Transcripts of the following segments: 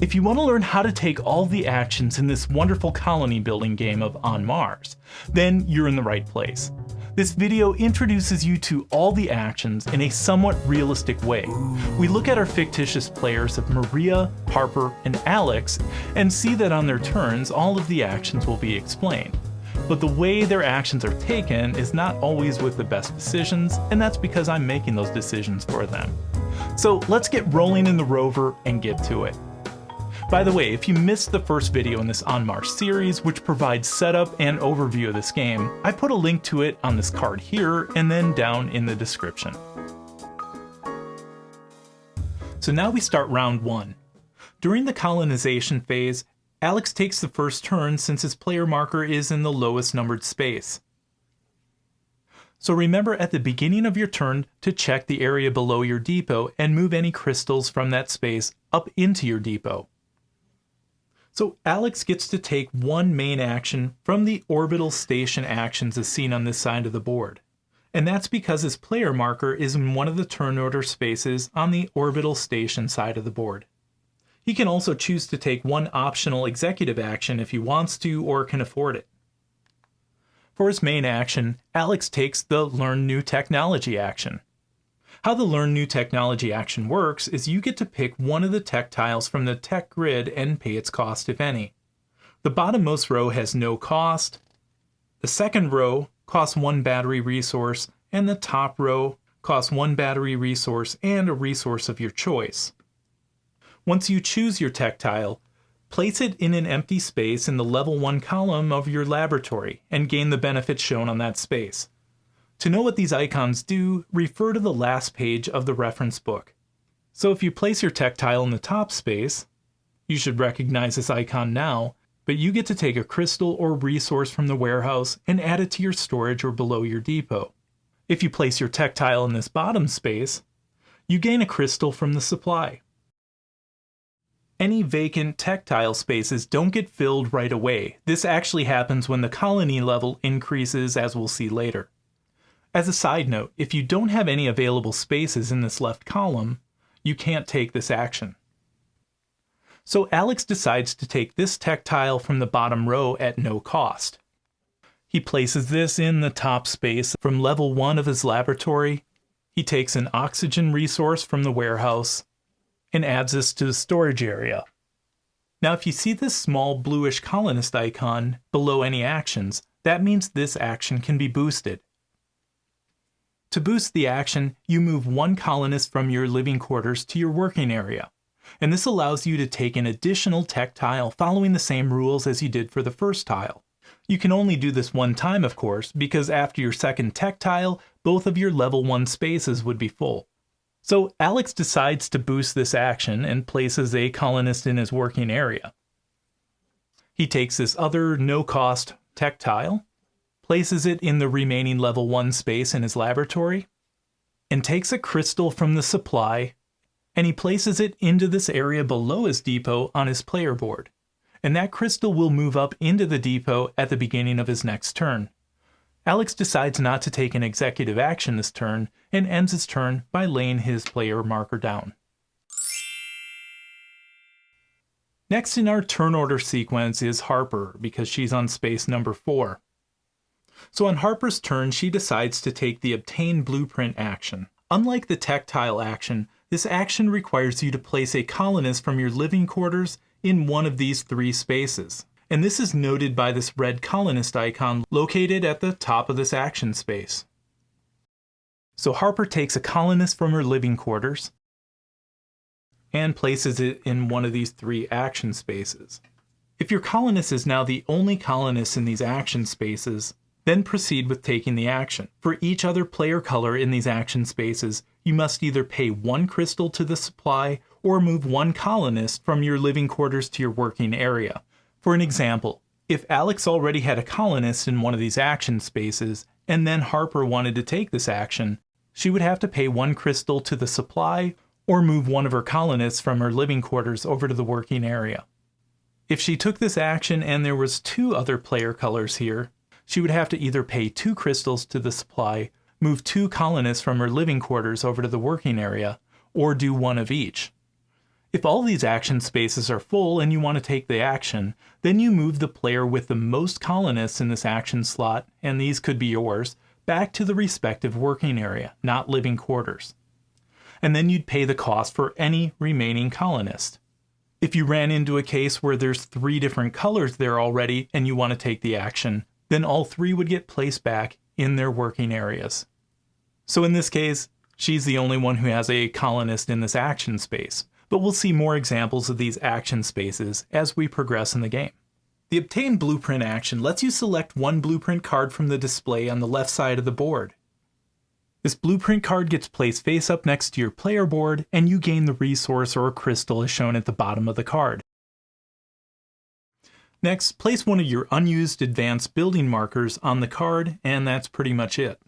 If you want to learn how to take all the actions in this wonderful colony building game of On Mars, then you're in the right place. This video introduces you to all the actions in a somewhat realistic way. We look at our fictitious players of Maria, Harper, and Alex and see that on their turns all of the actions will be explained. But the way their actions are taken is not always with the best decisions, and that's because I'm making those decisions for them. So let's get rolling in the rover and get to it. By the way, if you missed the first video in this On Mars series, which provides setup and overview of this game, I put a link to it on this card here and then down in the description. So now we start round 1. During the colonization phase, Alex takes the first turn since his player marker is in the lowest numbered space. So remember at the beginning of your turn to check the area below your depot and move any crystals from that space up into your depot. So Alex gets to take one main action from the orbital station actions as seen on this side of the board. And that's because his player marker is in one of the turn order spaces on the orbital station side of the board. He can also choose to take one optional executive action if he wants to or can afford it. For his main action, Alex takes the Learn New Technology action. How the Learn New Technology action works is you get to pick one of the tech tiles from the tech grid and pay its cost if any. The bottommost row has no cost, the second row costs 1 battery resource, and the top row costs 1 battery resource and a resource of your choice. Once you choose your tech tile, place it in an empty space in the level 1 column of your laboratory and gain the benefits shown on that space. To know what these icons do, refer to the last page of the reference book. So if you place your tech tile in the top space, you should recognize this icon now, but you get to take a crystal or resource from the warehouse and add it to your storage or below your depot. If you place your tech tile in this bottom space, you gain a crystal from the supply. Any vacant tech tile spaces don't get filled right away. This actually happens when the colony level increases, as we'll see later. As a side note, if you don't have any available spaces in this left column, you can't take this action. So Alex decides to take this tech tile from the bottom row at no cost. He places this in the top space from level 1 of his laboratory. He takes an oxygen resource from the warehouse and adds this to the storage area. Now if you see this small bluish colonist icon below any actions, that means this action can be boosted. To boost the action, you move 1 colonist from your living quarters to your working area, and this allows you to take an additional tech tile following the same rules as you did for the first tile. You can only do this one time, of course, because after your second tech tile, both of your level 1 spaces would be full. So Alex decides to boost this action and places a colonist in his working area. He takes this other no-cost tech tile, places it in the remaining level 1 space in his laboratory, and takes a crystal from the supply, and he places it into this area below his depot on his player board. And that crystal will move up into the depot at the beginning of his next turn. Alex decides not to take an executive action this turn and ends his turn by laying his player marker down. Next in our turn order sequence is Harper, because she's on space number 4. So on Harper's turn, she decides to take the Obtain Blueprint action. Unlike the tech tile action, this action requires you to place a colonist from your living quarters in one of these 3 spaces. And this is noted by this red colonist icon located at the top of this action space. So Harper takes a colonist from her living quarters and places it in one of these 3 action spaces. If your colonist is now the only colonist in these action spaces, then proceed with taking the action. For each other player color in these action spaces, you must either pay 1 crystal to the supply or move 1 colonist from your living quarters to your working area. For an example, if Alex already had a colonist in one of these action spaces, and then Harper wanted to take this action, she would have to pay 1 crystal to the supply or move 1 of her colonists from her living quarters over to the working area. If she took this action and there was 2 other player colors here, she would have to either pay 2 crystals to the supply, move 2 colonists from her living quarters over to the working area, or do 1 of each. If all these action spaces are full and you want to take the action, then you move the player with the most colonists in this action slot, and these could be yours, back to the respective working area, not living quarters. And then you'd pay the cost for any remaining colonist. If you ran into a case where there's 3 different colors there already and you want to take the action, then all 3 would get placed back in their working areas. So in this case, she's the only one who has a colonist in this action space, but we'll see more examples of these action spaces as we progress in the game. The Obtain Blueprint action lets you select one blueprint card from the display on the left side of the board. This blueprint card gets placed face up next to your player board, and you gain the resource or a crystal as shown at the bottom of the card. Next, place one of your unused advanced building markers on the card, and that's pretty much it.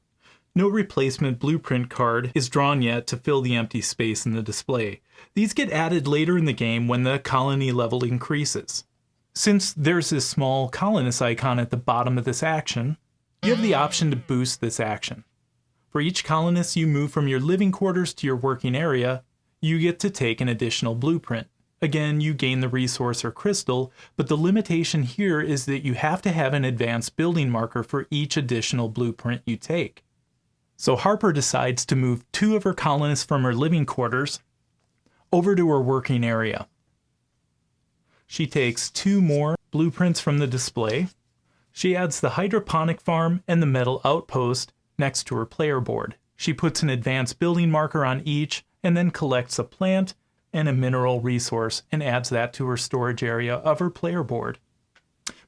No replacement blueprint card is drawn yet to fill the empty space in the display. These get added later in the game when the colony level increases. Since there's this small colonist icon at the bottom of this action, you have the option to boost this action. For each colonist you move from your living quarters to your working area, you get to take an additional blueprint. Again, you gain the resource or crystal, but the limitation here is that you have to have an advanced building marker for each additional blueprint you take. So Harper decides to move 2 of her colonists from her living quarters over to her working area. She takes 2 more blueprints from the display. She adds the hydroponic farm and the metal outpost next to her player board. She puts an advanced building marker on each and then collects a plant and a mineral resource and adds that to her storage area of her player board.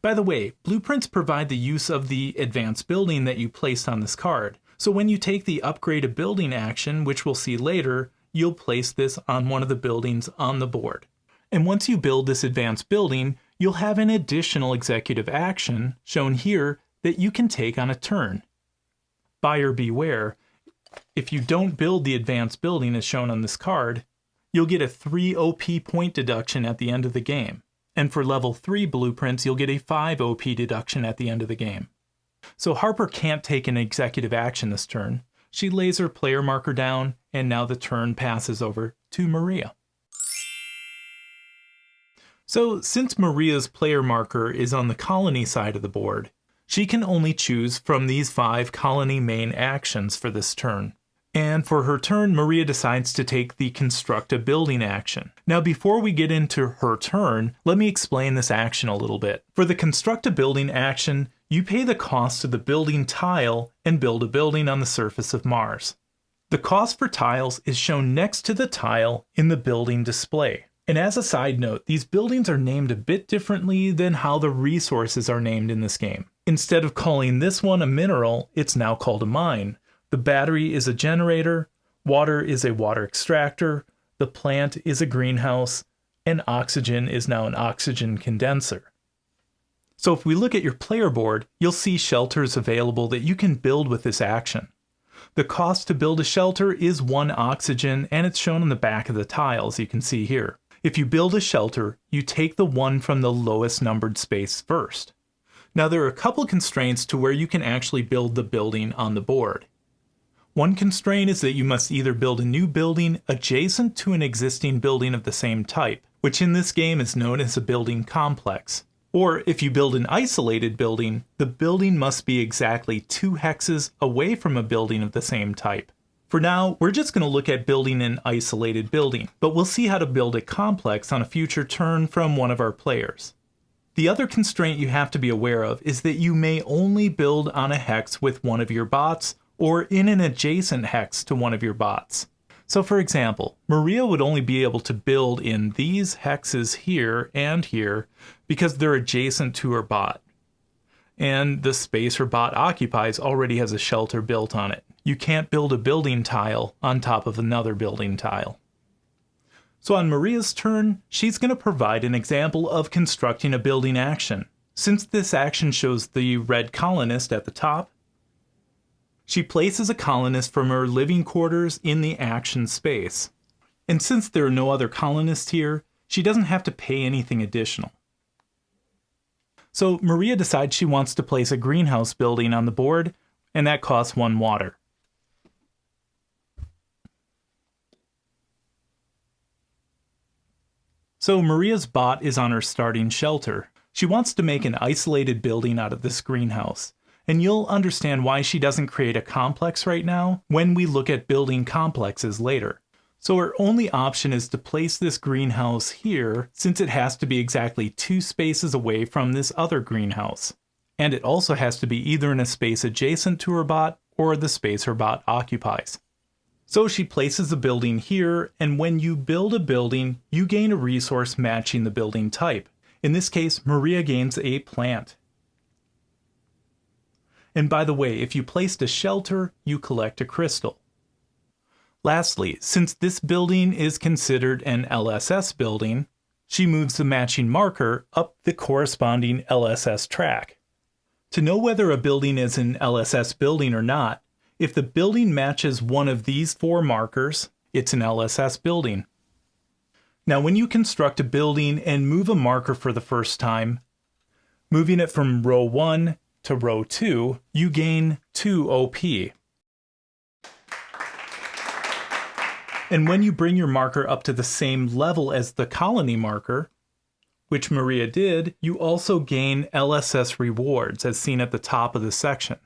By the way, blueprints provide the use of the advanced building that you placed on this card. So when you take the upgrade a building action, which we'll see later, you'll place this on one of the buildings on the board. And once you build this advanced building, you'll have an additional executive action, shown here, that you can take on a turn. Buyer beware, if you don't build the advanced building as shown on this card, you'll get a 3 OP point deduction at the end of the game. And for level 3 blueprints, you'll get a 5 OP deduction at the end of the game. So Harper can't take an executive action this turn. She lays her player marker down, and now the turn passes over to Maria. So since Maria's player marker is on the colony side of the board, she can only choose from these 5 colony main actions for this turn. And for her turn, Maria decides to take the Construct a Building action. Now before we get into her turn, let me explain this action a little bit. For the Construct a Building action, you pay the cost of the building tile and build a building on the surface of Mars. The cost for tiles is shown next to the tile in the building display. And as a side note, these buildings are named a bit differently than how the resources are named in this game. Instead of calling this one a mineral, it's now called a mine. The battery is a generator, water is a water extractor, the plant is a greenhouse, and oxygen is now an oxygen condenser. So if we look at your player board, you'll see shelters available that you can build with this action. The cost to build a shelter is 1 oxygen, and it's shown on the back of the tiles you can see here. If you build a shelter, you take the 1 from the lowest numbered space first. Now there are a couple constraints to where you can actually build the building on the board. One constraint is that you must either build a new building adjacent to an existing building of the same type, which in this game is known as a building complex. Or if you build an isolated building, the building must be exactly 2 hexes away from a building of the same type. For now, we're just going to look at building an isolated building, but we'll see how to build a complex on a future turn from one of our players. The other constraint you have to be aware of is that you may only build on a hex with one of your bots or in an adjacent hex to one of your bots. So for example, Maria would only be able to build in these hexes here and here because they're adjacent to her bot. And the space her bot occupies already has a shelter built on it. You can't build a building tile on top of another building tile. So on Maria's turn, she's going to provide an example of constructing a building action. Since this action shows the red colonist at the top, she places a colonist from her living quarters in the action space. And since there are no other colonists here, she doesn't have to pay anything additional. So Maria decides she wants to place a greenhouse building on the board, and that costs 1 water. So Maria's bot is on her starting shelter. She wants to make an isolated building out of this greenhouse. And you'll understand why she doesn't create a complex right now when we look at building complexes later. So her only option is to place this greenhouse here, since it has to be exactly 2 spaces away from this other greenhouse. And it also has to be either in a space adjacent to her bot or the space her bot occupies. So she places the building here, and when you build a building, you gain a resource matching the building type. In this case, Maria gains a plant. And by the way, if you placed a shelter, you collect a crystal. Lastly, since this building is considered an LSS building, she moves the matching marker up the corresponding LSS track. To know whether a building is an LSS building or not, if the building matches one of these 4 markers, it's an LSS building. Now, when you construct a building and move a marker for the first time, moving it from row 1 to row 2, you gain 2 OP. And when you bring your marker up to the same level as the colony marker, which Maria did, you also gain LSS rewards as seen at the top of the section.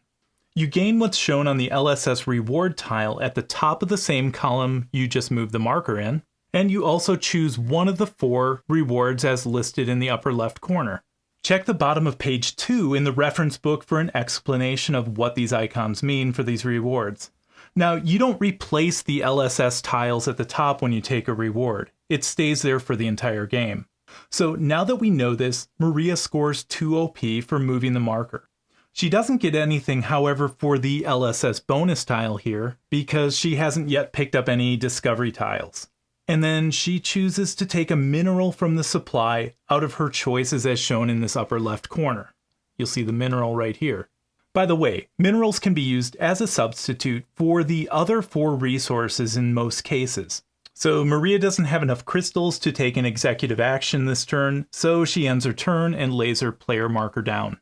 You gain what's shown on the LSS reward tile at the top of the same column you just moved the marker in, and you also choose one of the 4 rewards as listed in the upper left corner. Check the bottom of page 2 in the reference book for an explanation of what these icons mean for these rewards. Now, you don't replace the LSS tiles at the top when you take a reward. It stays there for the entire game. So now that we know this, Maria scores 2 OP for moving the marker. She doesn't get anything, however, for the LSS bonus tile here, because she hasn't yet picked up any discovery tiles. And then she chooses to take a mineral from the supply out of her choices as shown in this upper left corner. You'll see the mineral right here. By the way, minerals can be used as a substitute for the other 4 resources in most cases. So Maria doesn't have enough crystals to take an executive action this turn, so she ends her turn and lays her player marker down.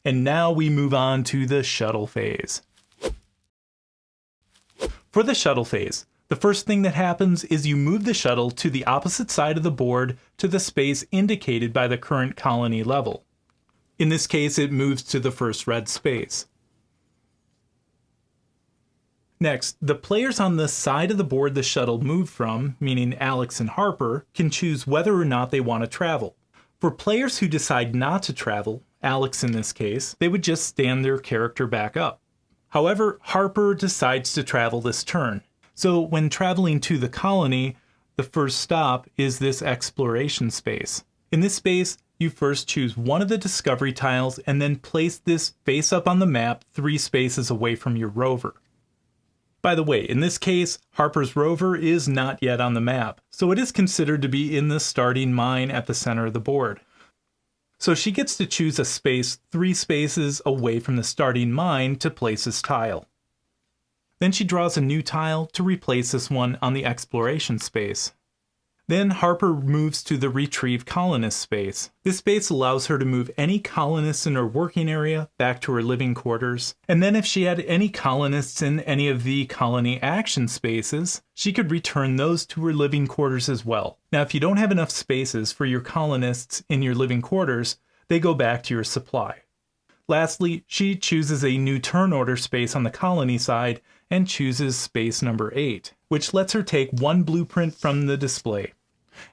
And now we move on to the shuttle phase. For the shuttle phase, the first thing that happens is you move the shuttle to the opposite side of the board to the space indicated by the current colony level. In this case, it moves to the first red space. Next, the players on the side of the board the shuttle moved from, meaning Alex and Harper, can choose whether or not they want to travel. For players who decide not to travel, Alex in this case, they would just stand their character back up. However, Harper decides to travel this turn. So when traveling to the colony, the first stop is this exploration space. In this space, you first choose one of the discovery tiles and then place this face up on the map 3 spaces away from your rover. By the way, in this case, Harper's rover is not yet on the map, so it is considered to be in the starting mine at the center of the board. So she gets to choose a space 3 spaces away from the starting mine to place this tile. Then she draws a new tile to replace this one on the exploration space. Then Harper moves to the retrieve colonist space. This space allows her to move any colonists in her working area back to her living quarters. And then if she had any colonists in any of the colony action spaces, she could return those to her living quarters as well. Now, if you don't have enough spaces for your colonists in your living quarters, they go back to your supply. Lastly, she chooses a new turn order space on the colony side and chooses space number 8, which lets her take 1 blueprint from the display.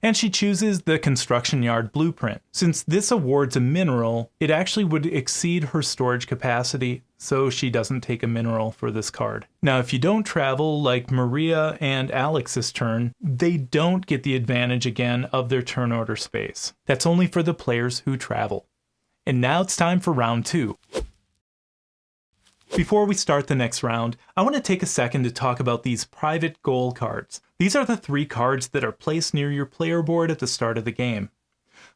And she chooses the construction yard blueprint. Since this awards a mineral, it actually would exceed her storage capacity, so she doesn't take a mineral for this card. Now, if you don't travel, like Maria and Alex's turn, they don't get the advantage again of their turn order space. That's only for the players who travel. And now it's time for round 2. Before we start the next round, I want to take a second to talk about these private goal cards. These are the 3 cards that are placed near your player board at the start of the game.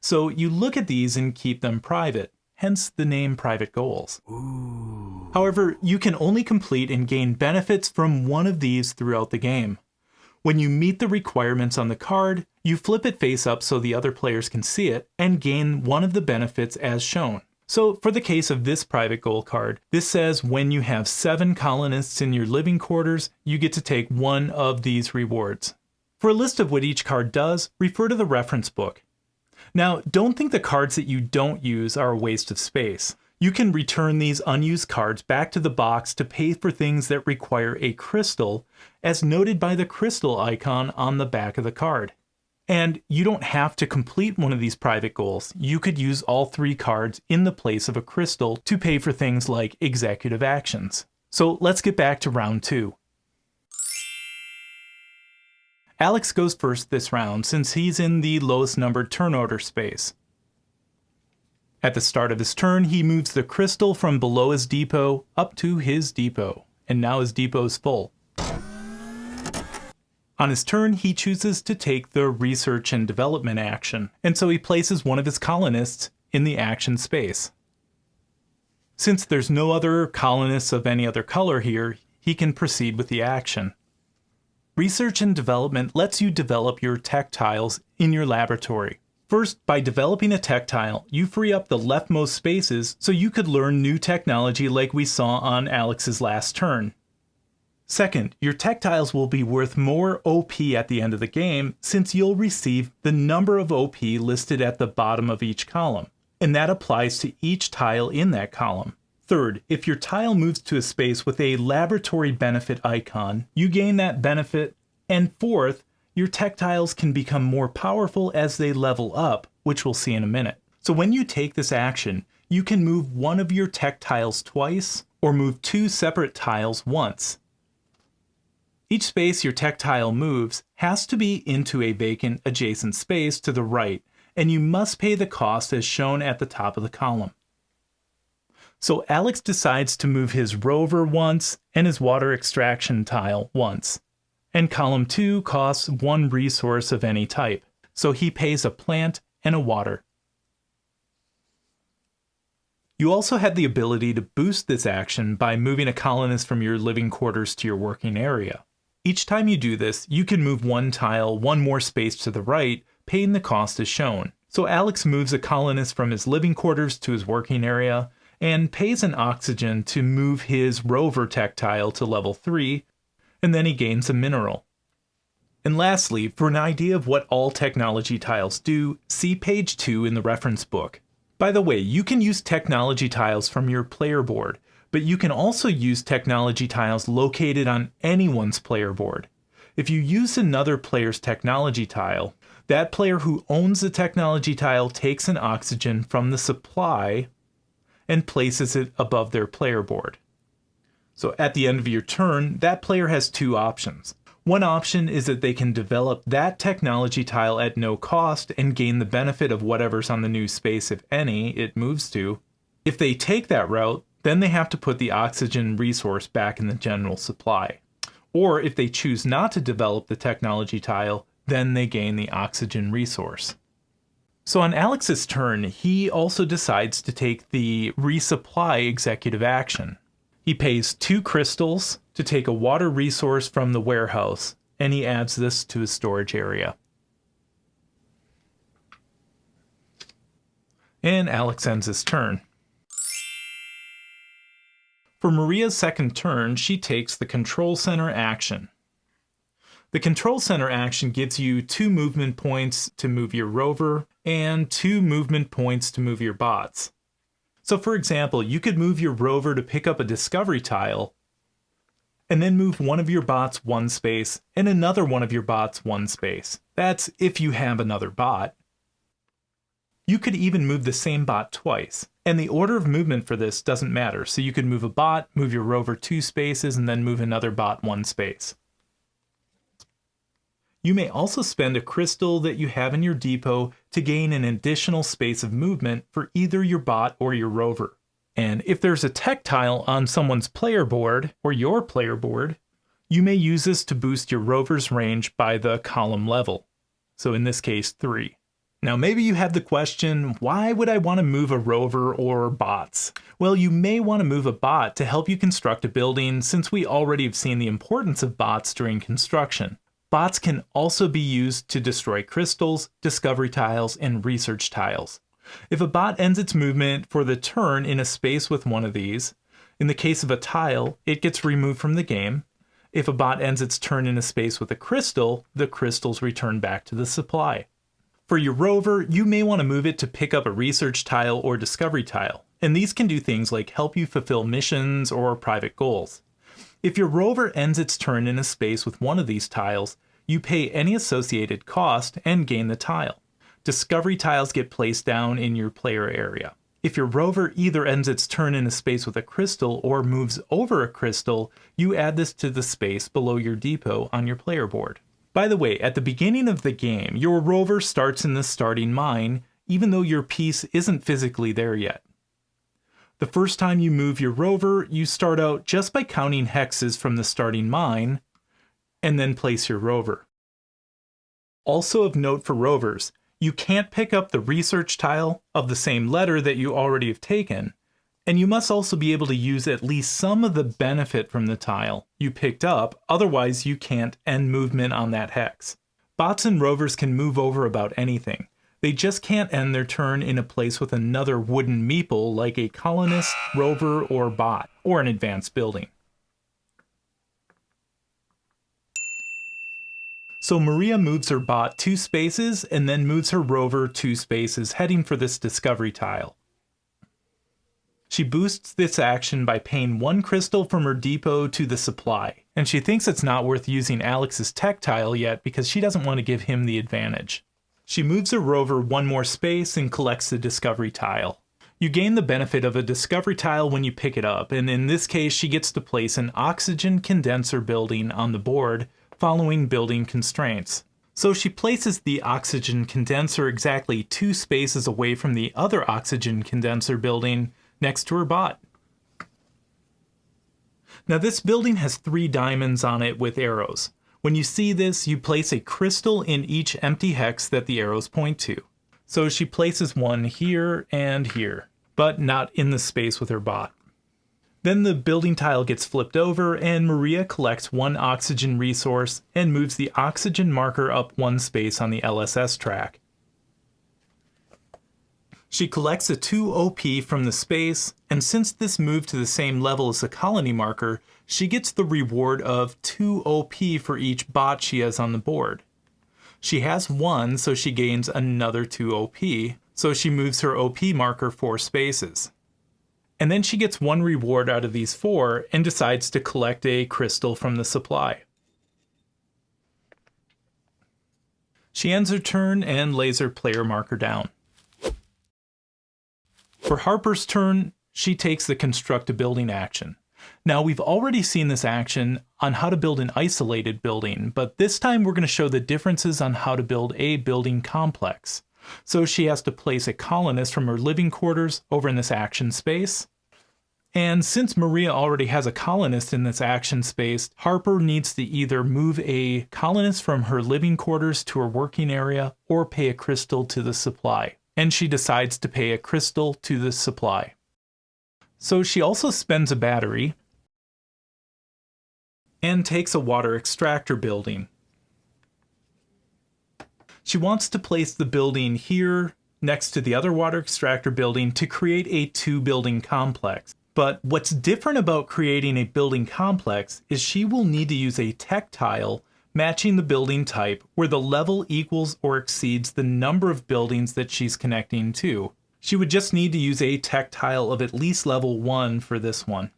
So you look at these and keep them private, hence the name private goals. Ooh. However, you can only complete and gain benefits from one of these throughout the game. When you meet the requirements on the card, you flip it face up so the other players can see it and gain one of the benefits as shown. So for the case of this private goal card, this says when you have 7 colonists in your living quarters, you get to take one of these rewards. For a list of what each card does, refer to the reference book. Now, don't think the cards that you don't use are a waste of space. You can return these unused cards back to the box to pay for things that require a crystal, as noted by the crystal icon on the back of the card. And you don't have to complete one of these private goals. You could use all 3 cards in the place of a crystal to pay for things like executive actions. So let's get back to round 2. Alex goes first this round since he's in the lowest numbered turn order space. At the start of his turn, he moves the crystal from below his depot up to his depot, and now his depot is full. On his turn, he chooses to take the research and development action, and so he places one of his colonists in the action space. Since there's no other colonists of any other color here, he can proceed with the action. Research and development lets you develop your tech tiles in your laboratory. First, by developing a tech tile, you free up the leftmost spaces so you could learn new technology like we saw on Alex's last turn. Second, your tech tiles will be worth more OP at the end of the game since you'll receive the number of OP listed at the bottom of each column, and that applies to each tile in that column. Third, if your tile moves to a space with a laboratory benefit icon, you gain that benefit. And fourth, your tech tiles can become more powerful as they level up, which we'll see in a minute. So when you take this action, you can move one of your tech tiles twice, or move 2 separate tiles once. Each space your tech tile moves has to be into a vacant adjacent space to the right, and you must pay the cost as shown at the top of the column. So Alex decides to move his rover once and his water extraction tile once. And column 2 costs 1 resource of any type, so he pays a plant and a water. You also had the ability to boost this action by moving a colonist from your living quarters to your working area. Each time you do this, you can move 1 tile 1 more space to the right, paying the cost as shown. So Alex moves a colonist from his living quarters to his working area, and pays an oxygen to move his rover tech tile to level 3, and then he gains a mineral. And lastly, for an idea of what all technology tiles do, see page 2 in the reference book. By the way, you can use technology tiles from your player board, but you can also use technology tiles located on anyone's player board. If you use another player's technology tile, that player who owns the technology tile takes an oxygen from the supply and places it above their player board. So at the end of your turn, that player has 2 options. One option is that they can develop that technology tile at no cost and gain the benefit of whatever's on the new space, if any, it moves to. If they take that route, then they have to put the oxygen resource back in the general supply. Or if they choose not to develop the technology tile, then they gain the oxygen resource. So on Alex's turn, he also decides to take the Resupply executive action. He pays 2 crystals to take a water resource from the warehouse, and he adds this to his storage area. And Alex ends his turn. For Maria's second turn, she takes the Control Center action. The Control Center action gives you 2 movement points to move your rover and 2 movement points to move your bots. So for example, you could move your rover to pick up a discovery tile, and then move one of your bots 1 space and another one of your bots 1 space. That's if you have another bot. You could even move the same bot twice, and the order of movement for this doesn't matter. So you could move a bot, move your rover 2 spaces, and then move another bot 1 space. You may also spend a crystal that you have in your depot to gain an additional space of movement for either your bot or your rover. And if there's a tech tile on someone's player board or your player board, you may use this to boost your rover's range by the column level. So in this case, 3. Now maybe you have the question, why would I want to move a rover or bots? Well, you may want to move a bot to help you construct a building, since we already have seen the importance of bots during construction. Bots can also be used to destroy crystals, discovery tiles, and research tiles. If a bot ends its movement for the turn in a space with one of these, in the case of a tile, it gets removed from the game. If a bot ends its turn in a space with a crystal, the crystals return back to the supply. For your rover, you may want to move it to pick up a research tile or discovery tile, and these can do things like help you fulfill missions or private goals. If your rover ends its turn in a space with one of these tiles, you pay any associated cost and gain the tile. Discovery tiles get placed down in your player area. If your rover either ends its turn in a space with a crystal or moves over a crystal, you add this to the space below your depot on your player board. By the way, at the beginning of the game, your rover starts in the starting mine, even though your piece isn't physically there yet. The first time you move your rover, you start out just by counting hexes from the starting mine, and then place your rover. Also of note for rovers, you can't pick up the research tile of the same letter that you already have taken, and you must also be able to use at least some of the benefit from the tile you picked up, otherwise you can't end movement on that hex. Bots and rovers can move over about anything. They just can't end their turn in a place with another wooden meeple like a colonist, rover, or bot, or an advanced building. So Maria moves her bot 2 spaces and then moves her rover 2 spaces, heading for this discovery tile. She boosts this action by paying 1 crystal from her depot to the supply, and she thinks it's not worth using Alex's tech tile yet because she doesn't want to give him the advantage. She moves her rover 1 more space and collects the discovery tile. You gain the benefit of a discovery tile when you pick it up, and in this case she gets to place an oxygen condenser building on the board following building constraints. So she places the oxygen condenser exactly 2 spaces away from the other oxygen condenser building next to her bot. Now this building has 3 diamonds on it with arrows. When you see this, you place a crystal in each empty hex that the arrows point to. So she places 1 here and here, but not in the space with her bot. Then the building tile gets flipped over and Maria collects 1 oxygen resource and moves the oxygen marker up 1 space on the LSS track. She collects a 2 OP from the space, and since this moved to the same level as the colony marker, she gets the reward of 2 OP for each bot she has on the board. She has 1, so she gains another 2 OP, so she moves her OP marker 4 spaces. And then she gets 1 reward out of these 4 and decides to collect a crystal from the supply. She ends her turn and lays her player marker down. For Harper's turn, she takes the construct a building action. Now we've already seen this action on how to build an isolated building, but this time we're going to show the differences on how to build a building complex. So she has to place a colonist from her living quarters over in this action space. And since Maria already has a colonist in this action space, Harper needs to either move a colonist from her living quarters to her working area or pay a crystal to the supply. And she decides to pay a crystal to the supply. So she also spends a battery and takes a water extractor building. She wants to place the building here next to the other water extractor building to create a 2-building complex. But what's different about creating a building complex is she will need to use a tech tile matching the building type where the level equals or exceeds the number of buildings that she's connecting to. She would just need to use a tech tile of at least level 1 for this one.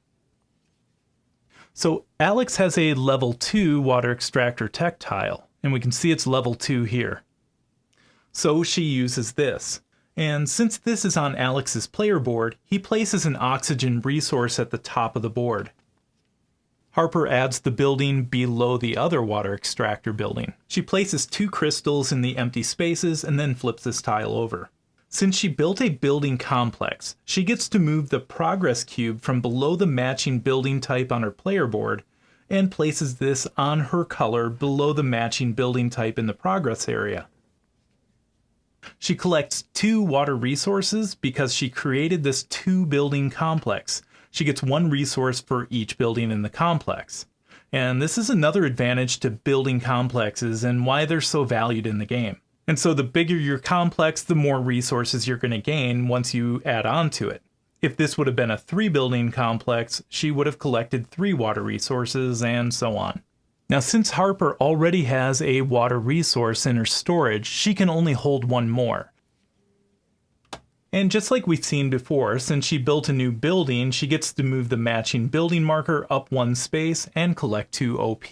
So Alex has a level 2 water extractor tech tile, and we can see it's level 2 here. So she uses this. And since this is on Alex's player board, he places an oxygen resource at the top of the board. Harper adds the building below the other water extractor building. She places 2 crystals in the empty spaces and then flips this tile over. Since she built a building complex, she gets to move the progress cube from below the matching building type on her player board and places this on her color below the matching building type in the progress area. She collects 2 water resources because she created this 2-building complex. She gets 1 resource for each building in the complex. And this is another advantage to building complexes and why they're so valued in the game. And so the bigger your complex, the more resources you're going to gain once you add on to it. If this would have been a 3-building complex, she would have collected 3 water resources and so on. Now, since Harper already has a water resource in her storage, she can only hold one more. And just like we've seen before, since she built a new building, she gets to move the matching building marker up one space and collect 2 OP.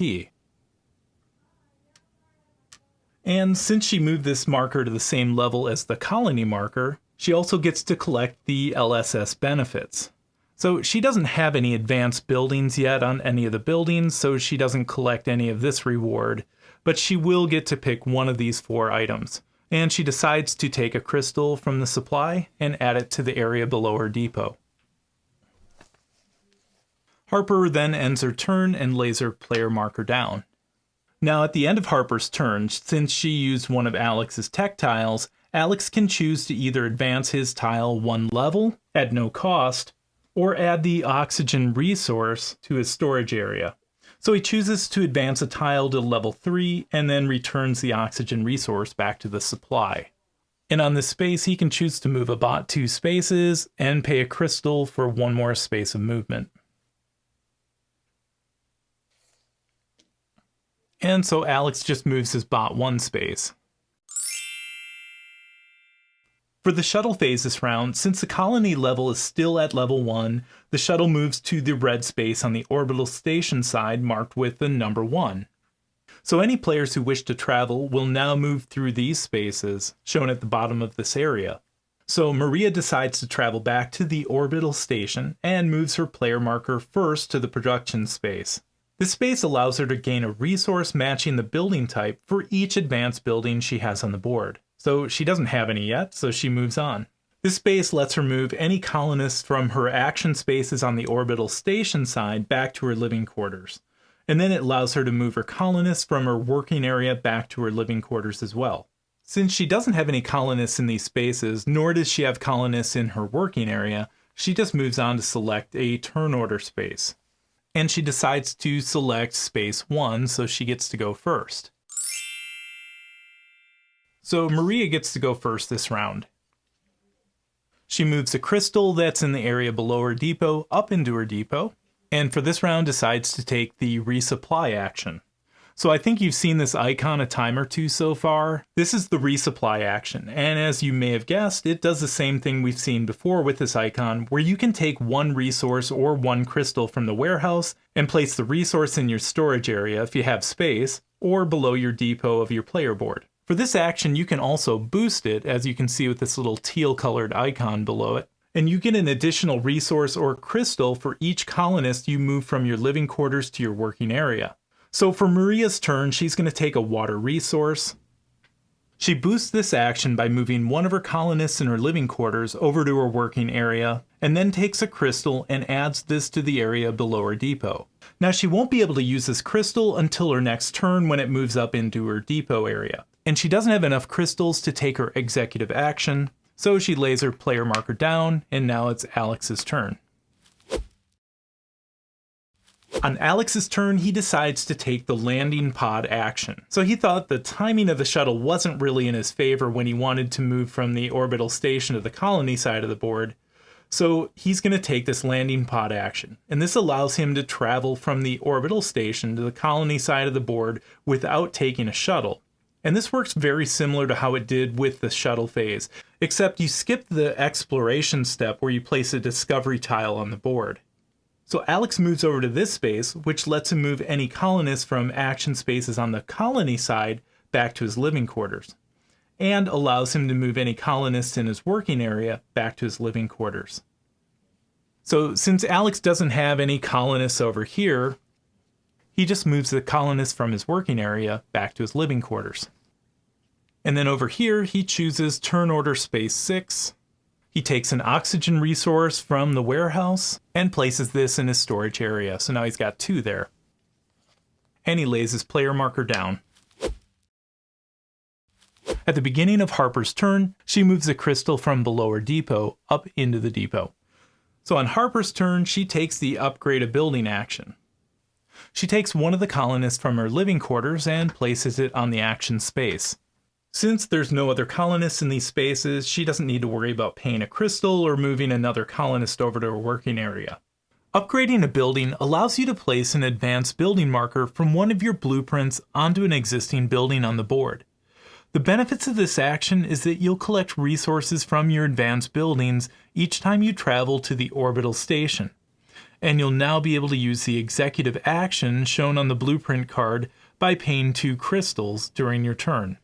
And since she moved this marker to the same level as the colony marker, she also gets to collect the LSS benefits. So she doesn't have any advanced buildings yet on any of the buildings, so she doesn't collect any of this reward, but she will get to pick one of these 4 items. And she decides to take a crystal from the supply and add it to the area below her depot. Harper then ends her turn and lays her player marker down. Now at the end of Harper's turn, since she used one of Alex's tech tiles, Alex can choose to either advance his tile 1 level at no cost, or add the oxygen resource to his storage area. So he chooses to advance a tile to level 3 and then returns the oxygen resource back to the supply. And on this space, he can choose to move a bot 2 spaces and pay a crystal for 1 more space of movement. And so Alex just moves his bot 1 space. For the shuttle phase this round, since the colony level is still at level 1, the shuttle moves to the red space on the orbital station side marked with the number 1. So any players who wish to travel will now move through these spaces, shown at the bottom of this area. So Maria decides to travel back to the orbital station and moves her player marker first to the production space. This space allows her to gain a resource matching the building type for each advanced building she has on the board. So she doesn't have any yet, so she moves on. This space lets her move any colonists from her action spaces on the orbital station side back to her living quarters. And then it allows her to move her colonists from her working area back to her living quarters as well. Since she doesn't have any colonists in these spaces, nor does she have colonists in her working area, she just moves on to select a turn order space. And she decides to select space 1, so she gets to go first. So Maria gets to go first this round. She moves a crystal that's in the area below her depot up into her depot, and for this round decides to take the resupply action. So I think you've seen this icon a time or two so far. This is the resupply action, and as you may have guessed, it does the same thing we've seen before with this icon, where you can take 1 resource or 1 crystal from the warehouse and place the resource in your storage area if you have space, or below your depot of your player board. For this action, you can also boost it, as you can see with this little teal colored icon below it, and you get an additional resource or crystal for each colonist you move from your living quarters to your working area. So for Maria's turn, she's going to take a water resource. She boosts this action by moving 1 of her colonists in her living quarters over to her working area, and then takes a crystal and adds this to the area below her depot. Now she won't be able to use this crystal until her next turn when it moves up into her depot area. And she doesn't have enough crystals to take her executive action, so she lays her player marker down, and now it's Alex's turn. On Alex's turn, he decides to take the landing pod action. So he thought the timing of the shuttle wasn't really in his favor when he wanted to move from the orbital station to the colony side of the board. So he's going to take this landing pod action. And this allows him to travel from the orbital station to the colony side of the board without taking a shuttle. And this works very similar to how it did with the shuttle phase, except you skip the exploration step where you place a discovery tile on the board. So Alex moves over to this space, which lets him move any colonists from action spaces on the colony side back to his living quarters, and allows him to move any colonists in his working area back to his living quarters. So since Alex doesn't have any colonists over here, he just moves the colonists from his working area back to his living quarters. And then over here, he chooses turn order space 6. He takes an oxygen resource from the warehouse and places this in his storage area. So now he's got 2 there. And he lays his player marker down. At the beginning of Harper's turn, she moves a crystal from below her depot up into the depot. So on Harper's turn, she takes the upgrade a building action. She takes 1 of the colonists from her living quarters and places it on the action space. Since there's no other colonists in these spaces, she doesn't need to worry about paying a crystal or moving another colonist over to her working area. Upgrading a building allows you to place an advanced building marker from one of your blueprints onto an existing building on the board. The benefits of this action is that you'll collect resources from your advanced buildings each time you travel to the orbital station, and you'll now be able to use the executive action shown on the blueprint card by paying 2 crystals during your turn.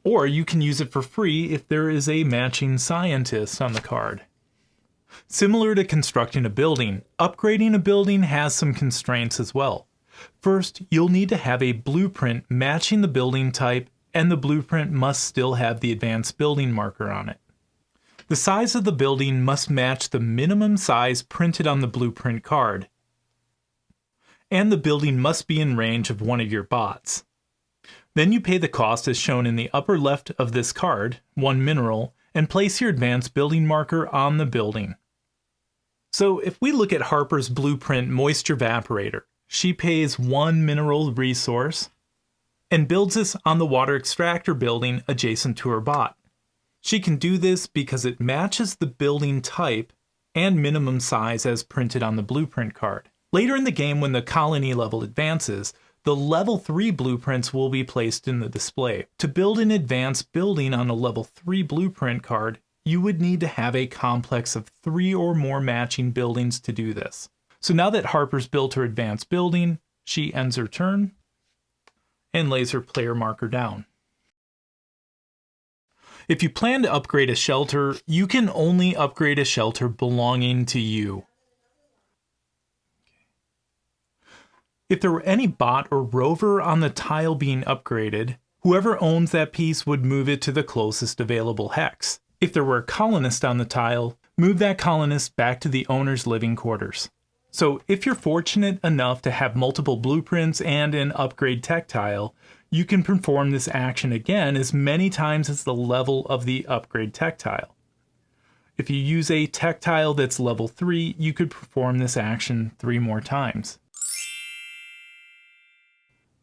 Or you can use it for free if there is a matching scientist on the card. Similar to constructing a building, upgrading a building has some constraints as well. First, you'll need to have a blueprint matching the building type, and the blueprint must still have the advanced building marker on it. The size of the building must match the minimum size printed on the blueprint card, and the building must be in range of one of your bots. Then you pay the cost as shown in the upper left of this card, 1 mineral, and place your advanced building marker on the building. So if we look at Harper's blueprint moisture evaporator, she pays 1 mineral resource and builds this on the water extractor building adjacent to her bot. She can do this because it matches the building type and minimum size as printed on the blueprint card. Later in the game, when the colony level advances, the level 3 blueprints will be placed in the display. To build an advanced building on a level 3 blueprint card, you would need to have a complex of 3 or more matching buildings to do this. So now that Harper's built her advanced building, she ends her turn and lays her player marker down. If you plan to upgrade a shelter, you can only upgrade a shelter belonging to you. If there were any bot or rover on the tile being upgraded, whoever owns that piece would move it to the closest available hex. If there were a colonist on the tile, move that colonist back to the owner's living quarters. So if you're fortunate enough to have multiple blueprints and an upgrade tech tile, you can perform this action again as many times as the level of the upgrade tech tile. If you use a tech tile that's level 3, you could perform this action 3 more times.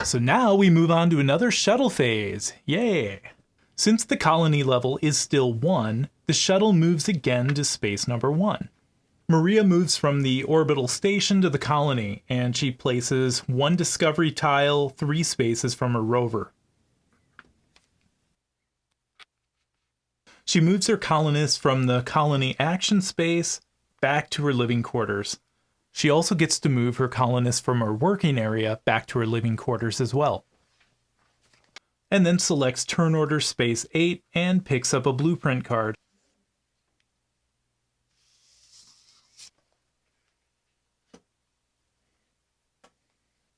So now we move on to another shuttle phase. Yay! Since the colony level is still 1, the shuttle moves again to space number 1. Maria moves from the orbital station to the colony, and she places 1 discovery tile 3 spaces from her rover. She moves her colonist from the colony action space back to her living quarters. She also gets to move her colonist from her working area back to her living quarters as well. And then selects turn order space 8 and picks up a blueprint card.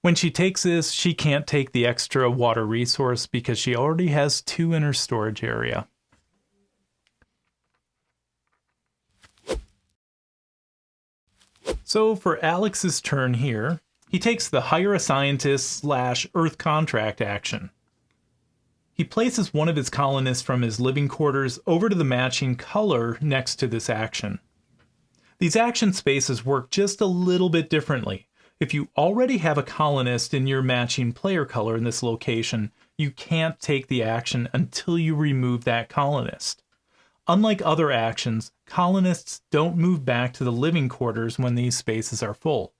When she takes this, she can't take the extra water resource because she already has 2 in her storage area. So for Alex's turn here, he takes the Hire a Scientist / Earth Contract action. He places one of his colonists from his living quarters over to the matching color next to this action. These action spaces work just a little bit differently. If you already have a colonist in your matching player color in this location, you can't take the action until you remove that colonist. Unlike other actions, colonists don't move back to the living quarters when these spaces are full.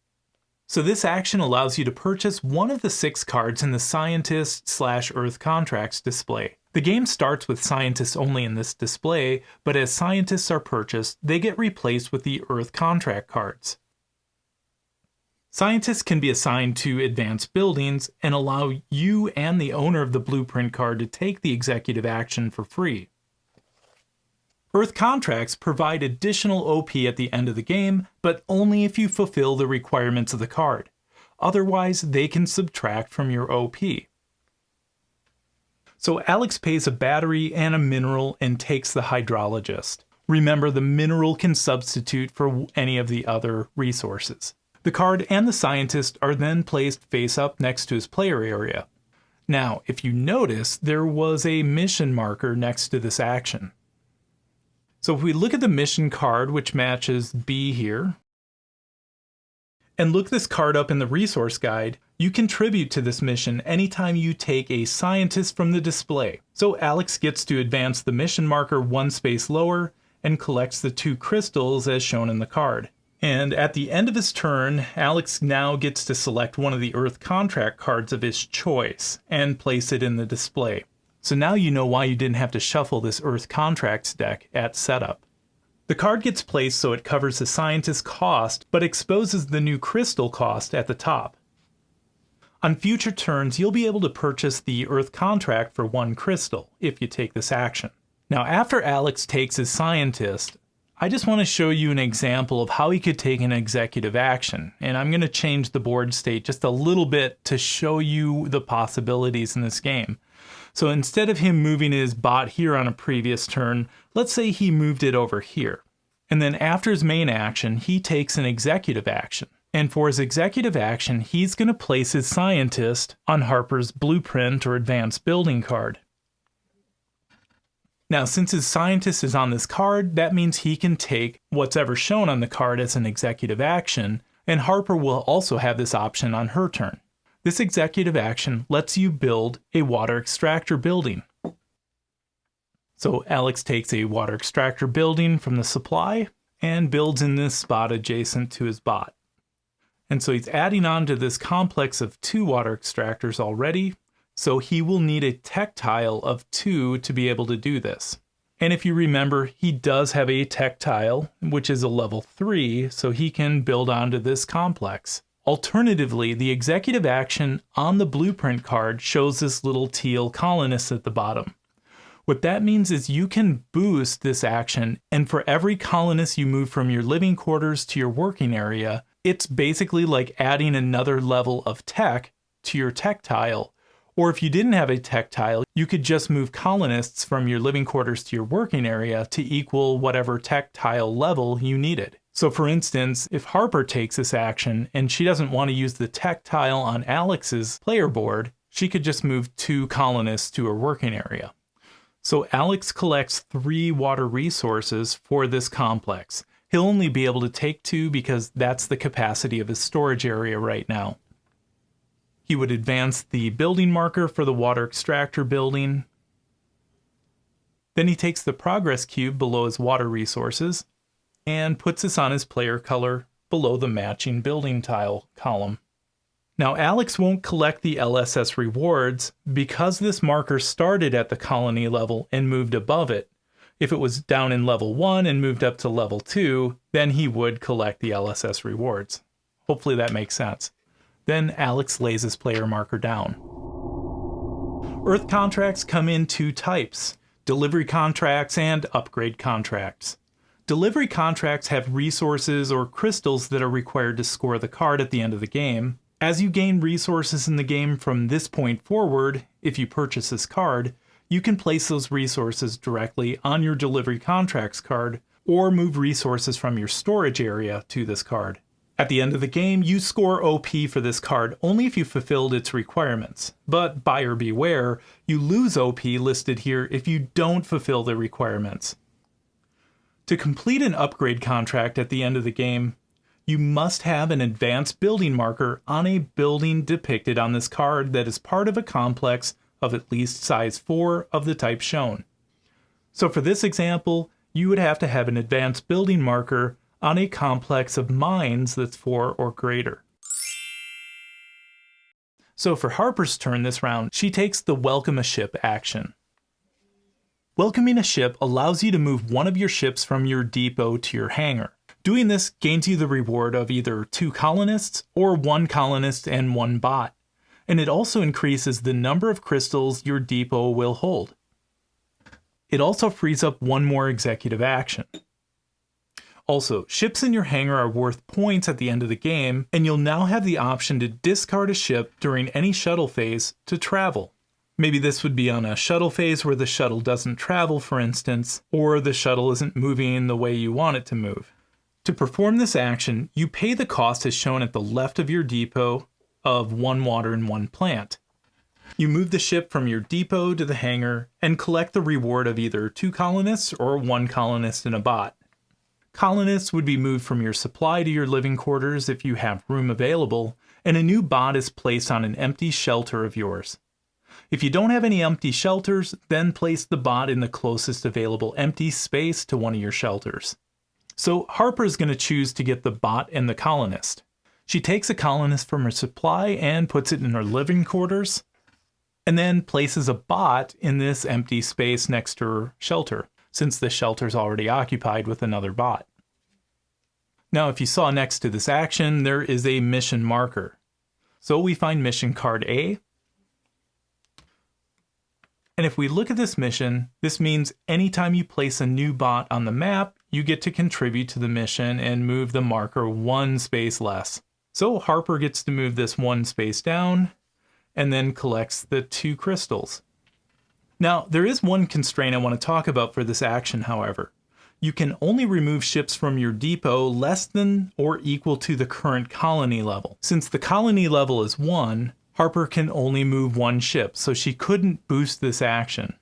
So this action allows you to purchase one of the 6 cards in the Scientist / Earth Contracts display. The game starts with Scientists only in this display, but as Scientists are purchased, they get replaced with the Earth Contract cards. Scientists can be assigned to advanced buildings and allow you and the owner of the blueprint card to take the executive action for free. Earth Contracts provide additional OP at the end of the game, but only if you fulfill the requirements of the card. Otherwise, they can subtract from your OP. So Alex pays a battery and a mineral and takes the hydrologist. Remember, the mineral can substitute for any of the other resources. The card and the scientist are then placed face up next to his player area. Now, if you notice, there was a mission marker next to this action. So if we look at the mission card, which matches B here, and look this card up in the resource guide, you contribute to this mission anytime you take a scientist from the display. So Alex gets to advance the mission marker 1 space lower and collects the 2 crystals as shown in the card. And at the end of his turn, Alex now gets to select one of the Earth contract cards of his choice and place it in the display. So now you know why you didn't have to shuffle this Earth contracts deck at setup. The card gets placed so it covers the scientist's cost, but exposes the new crystal cost at the top. On future turns, you'll be able to purchase the Earth contract for 1 crystal if you take this action. Now, after Alex takes his scientist, I just want to show you an example of how he could take an executive action, and I'm going to change the board state just a little bit to show you the possibilities in this game. So instead of him moving his bot here on a previous turn, let's say he moved it over here. And then after his main action, he takes an executive action. And for his executive action, he's going to place his scientist on Harper's blueprint or advanced building card. Now, since his scientist is on this card, that means he can take what's ever shown on the card as an executive action, and Harper will also have this option on her turn. This executive action lets you build a water extractor building. So Alex takes a water extractor building from the supply and builds in this spot adjacent to his bot. And so he's adding on to this complex of 2 water extractors already, so he will need a tech tile of 2 to be able to do this. And if you remember, he does have a tech tile, which is a level 3, so he can build onto this complex. Alternatively, the executive action on the blueprint card shows this little teal colonist at the bottom. What that means is you can boost this action, and for every colonist you move from your living quarters to your working area, it's basically like adding another level of tech to your tech tile. Or if you didn't have a tech tile, you could just move colonists from your living quarters to your working area to equal whatever tech tile level you needed. So for instance, if Harper takes this action and she doesn't want to use the tech tile on Alex's player board, she could just move 2 colonists to her working area. So Alex collects 3 water resources for this complex. He'll only be able to take 2 because that's the capacity of his storage area right now. He would advance the building marker for the water extractor building. Then he takes the progress cube below his water resources and puts this on his player color below the matching building tile column. Now Alex won't collect the LSS rewards because this marker started at the colony level and moved above it. If it was down in level 1 and moved up to level 2, then he would collect the LSS rewards. Hopefully that makes sense. Then Alex lays his player marker down. Earth contracts come in 2 types, delivery contracts and upgrade contracts. Delivery contracts have resources or crystals that are required to score the card at the end of the game. As you gain resources in the game from this point forward, if you purchase this card, you can place those resources directly on your delivery contracts card or move resources from your storage area to this card. At the end of the game, you score OP for this card only if you fulfilled its requirements. But buyer beware, you lose OP listed here if you don't fulfill the requirements. To complete an upgrade contract at the end of the game, you must have an advanced building marker on a building depicted on this card that is part of a complex of at least size 4 of the type shown. So for this example, you would have to have an advanced building marker on a complex of mines that's 4 or greater. So for Harper's turn this round, she takes the Welcome a Ship action. Welcoming a ship allows you to move one of your ships from your depot to your hangar. Doing this gains you the reward of either 2 colonists or 1 colonist and 1 bot. And it also increases the number of crystals your depot will hold. It also frees up 1 more executive action. Also, ships in your hangar are worth points at the end of the game, and you'll now have the option to discard a ship during any shuttle phase to travel. Maybe this would be on a shuttle phase where the shuttle doesn't travel, for instance, or the shuttle isn't moving the way you want it to move. To perform this action, you pay the cost as shown at the left of your depot of 1 water and 1 plant. You move the ship from your depot to the hangar and collect the reward of either 2 colonists or 1 colonist and a bot. Colonists would be moved from your supply to your living quarters if you have room available, and a new bot is placed on an empty shelter of yours. If you don't have any empty shelters, then place the bot in the closest available empty space to one of your shelters. So Harper is going to choose to get the bot and the colonist. She takes a colonist from her supply and puts it in her living quarters, and then places a bot in this empty space next to her shelter, since the shelter is already occupied with another bot. Now, if you saw next to this action, there is a mission marker. So we find mission card A. And if we look at this mission, this means anytime you place a new bot on the map, you get to contribute to the mission and move the marker one space less. So Harper gets to move this one space down and then collects the 2 crystals. Now, there is one constraint I want to talk about for this action, however. You can only remove ships from your depot less than or equal to the current colony level. Since the colony level is 1, Harper can only move 1 ship, so she couldn't boost this action.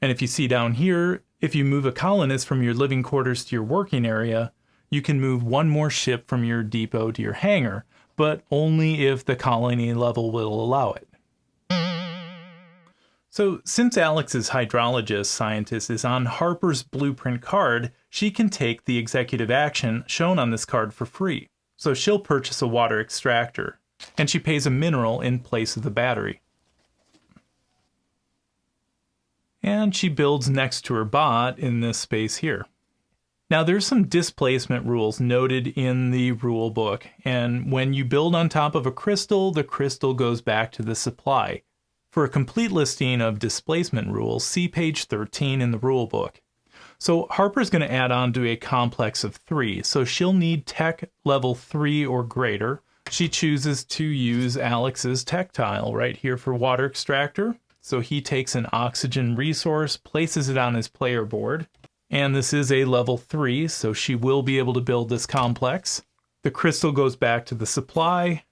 And if you see down here, if you move a colonist from your living quarters to your working area, you can move 1 more ship from your depot to your hangar, but only if the colony level will allow it. So since Alex's hydrologist scientist is on Harper's blueprint card, she can take the executive action shown on this card for free. So she'll purchase a water extractor, and she pays a mineral in place of the battery. And she builds next to her bot in this space here. Now there's some displacement rules noted in the rule book, and when you build on top of a crystal, the crystal goes back to the supply. For a complete listing of displacement rules, see page 13 in the rule book. So Harper's going to add on to a complex of 3, so she'll need tech level 3 or greater. She chooses to use Alex's tech tile right here for water extractor. So he takes an oxygen resource, places it on his player board, and this is a level 3, so she will be able to build this complex. The crystal goes back to the supply,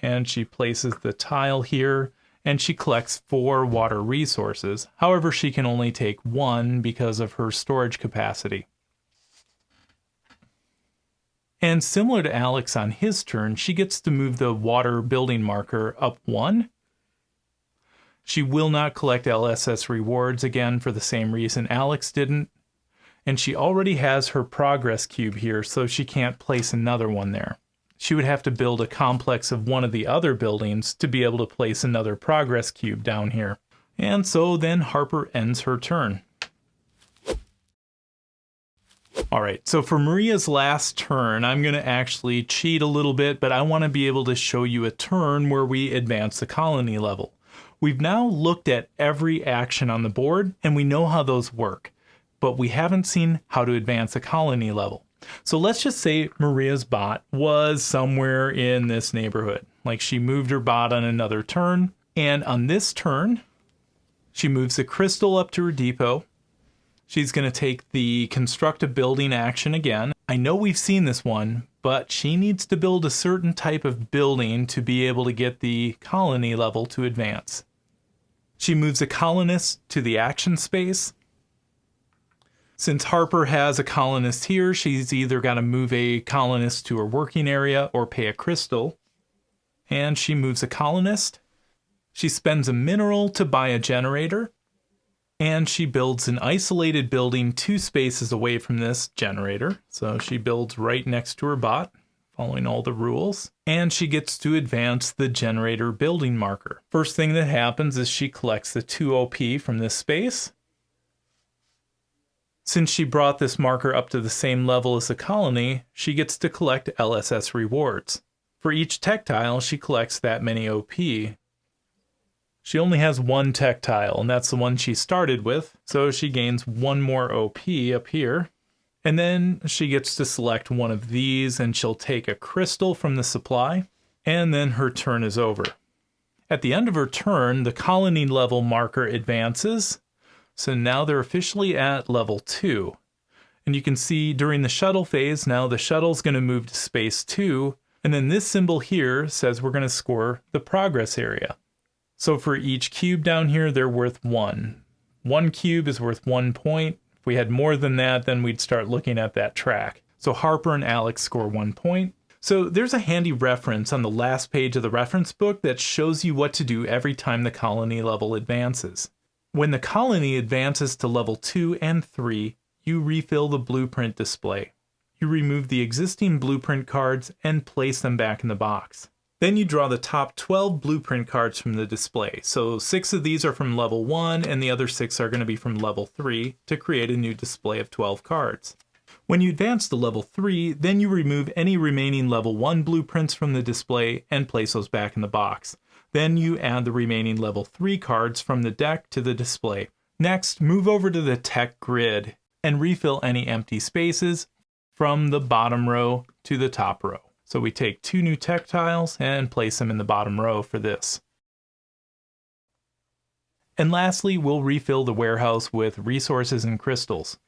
and she places the tile here, and she collects 4 water resources. However, she can only take 1 because of her storage capacity. And similar to Alex on his turn, she gets to move the water building marker up 1. She will not collect LSS rewards again for the same reason Alex didn't. And she already has her progress cube here, so she can't place another one there. She would have to build a complex of one of the other buildings to be able to place another progress cube down here. And so then Harper ends her turn. Alright, so for Maria's last turn, I'm going to actually cheat a little bit, but I want to be able to show you a turn where we advance the colony level. We've now looked at every action on the board, and we know how those work, but we haven't seen how to advance a colony level. So let's just say Maria's bot was somewhere in this neighborhood. Like she moved her bot on another turn, and on this turn, she moves the crystal up to her depot. She's going to take the construct a building action again. I know we've seen this one, but she needs to build a certain type of building to be able to get the colony level to advance. She moves a colonist to the action space. Since Harper has a colonist here, she's either got to move a colonist to her working area or pay a crystal. And she moves a colonist. She spends a mineral to buy a generator. And she builds an isolated building 2 spaces away from this generator. So she builds right next to her bot, following all the rules. And she gets to advance the generator building marker. First thing that happens is she collects the 2 OP from this space. Since she brought this marker up to the same level as the colony, she gets to collect LSS rewards. For each tech tile, she collects that many OP. She only has 1 tech tile, and that's the one she started with, so she gains 1 more OP up here. And then she gets to select one of these, and she'll take a crystal from the supply, and then her turn is over. At the end of her turn, the colony level marker advances, so now they're officially at level 2. And you can see during the shuttle phase, now the shuttle's going to move to space 2, and then this symbol here says we're going to score the progress area. So for each cube down here, they're worth 1. 1 cube is worth 1 point. If we had more than that, then we'd start looking at that track. So Harper and Alex score 1 point. So there's a handy reference on the last page of the reference book that shows you what to do every time the colony level advances. When the colony advances to level 2 and 3, you refill the blueprint display. You remove the existing blueprint cards and place them back in the box. Then you draw the top 12 blueprint cards from the display. So 6 of these are from level 1 and the other 6 are going to be from level 3 to create a new display of 12 cards. When you advance to level 3, then you remove any remaining level 1 blueprints from the display and place those back in the box. Then you add the remaining level 3 cards from the deck to the display. Next, move over to the tech grid and refill any empty spaces from the bottom row to the top row. So we take 2 new tech tiles and place them in the bottom row for this. And lastly, we'll refill the warehouse with resources and crystals.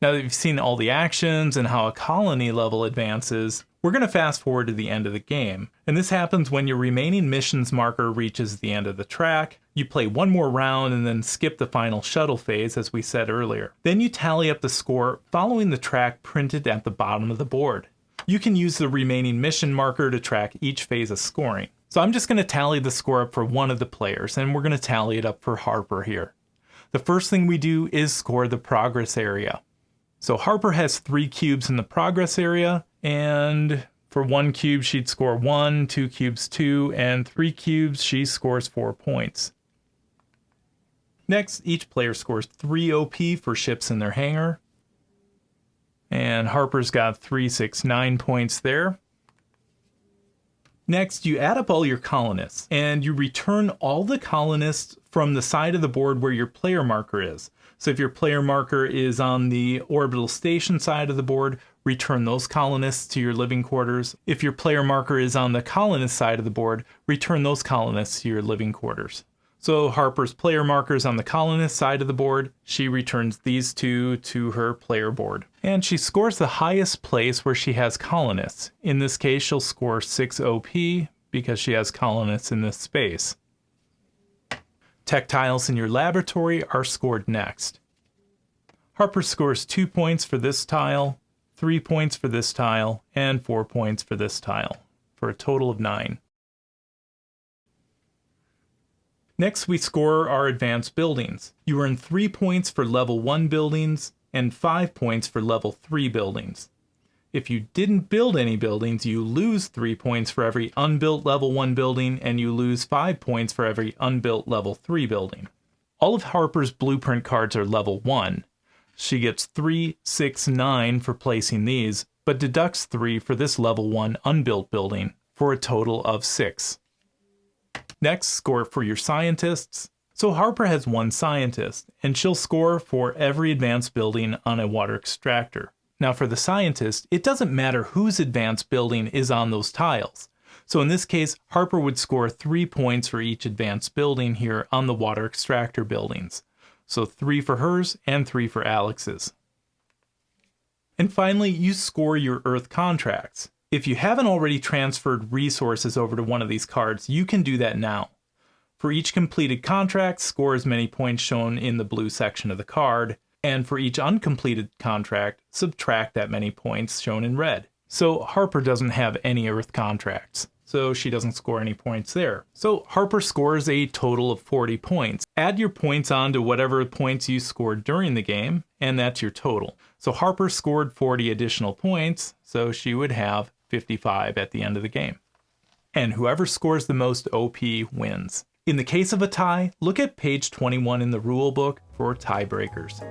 Now that you've seen all the actions and how a colony level advances, we're going to fast forward to the end of the game. And this happens when your remaining missions marker reaches the end of the track. You play one more round and then skip the final shuttle phase, as we said earlier. Then you tally up the score following the track printed at the bottom of the board. You can use the remaining mission marker to track each phase of scoring. So I'm just going to tally the score up for one of the players, and we're going to tally it up for Harper here. The first thing we do is score the progress area. So Harper has 3 cubes in the progress area, and for 1 cube she'd score 1, 2 cubes 2, and 3 cubes she scores 4 points. Next, each player scores 3 OP for ships in their hangar. And Harper's got 3, 6, 9 points there. Next, you add up all your colonists, and you return all the colonists from the side of the board where your player marker is. So if your player marker is on the orbital station side of the board, return those colonists to your living quarters. If your player marker is on the colonist side of the board, return those colonists to your living quarters. So Harper's player marker is on the colonist side of the board. She returns these 2 to her player board. And she scores the highest place where she has colonists. In this case, she'll score 6 OP because she has colonists in this space. Tech tiles in your laboratory are scored next. Harper scores 2 points for this tile, 3 points for this tile, and 4 points for this tile, for a total of 9. Next, we score our advanced buildings. You earn 3 points for level 1 buildings and 5 points for level 3 buildings. If you didn't build any buildings, you lose 3 points for every unbuilt level 1 building, and you lose 5 points for every unbuilt level 3 building. All of Harper's blueprint cards are level 1. She gets 3, 6, 9 for placing these, but deducts 3 for this level 1 unbuilt building, for a total of 6. Next, score for your scientists. So Harper has 1 scientist, and she'll score for every advanced building on a water extractor. Now for the scientist, it doesn't matter whose advanced building is on those tiles. So in this case, Harper would score 3 points for each advanced building here on the water extractor buildings. So 3 for hers and 3 for Alex's. And finally, you score your Earth contracts. If you haven't already transferred resources over to one of these cards, you can do that now. For each completed contract, score as many points shown in the blue section of the card, and for each uncompleted contract, subtract that many points shown in red. So Harper doesn't have any Earth contracts, so she doesn't score any points there. So Harper scores a total of 40 points. Add your points on to whatever points you scored during the game, and that's your total. So Harper scored 40 additional points, so she would have 55 at the end of the game. And whoever scores the most OP wins. In the case of a tie, look at page 21 in the rulebook for tiebreakers.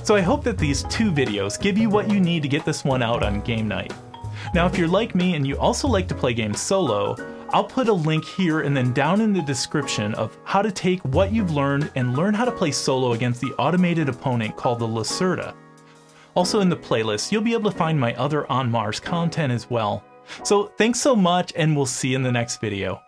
So I hope that these 2 videos give you what you need to get this one out on game night. Now if you're like me and you also like to play games solo, I'll put a link here and then down in the description of how to take what you've learned and learn how to play solo against the automated opponent called the Lacerda. Also in the playlist, you'll be able to find my other On Mars content as well. So thanks so much, and we'll see you in the next video.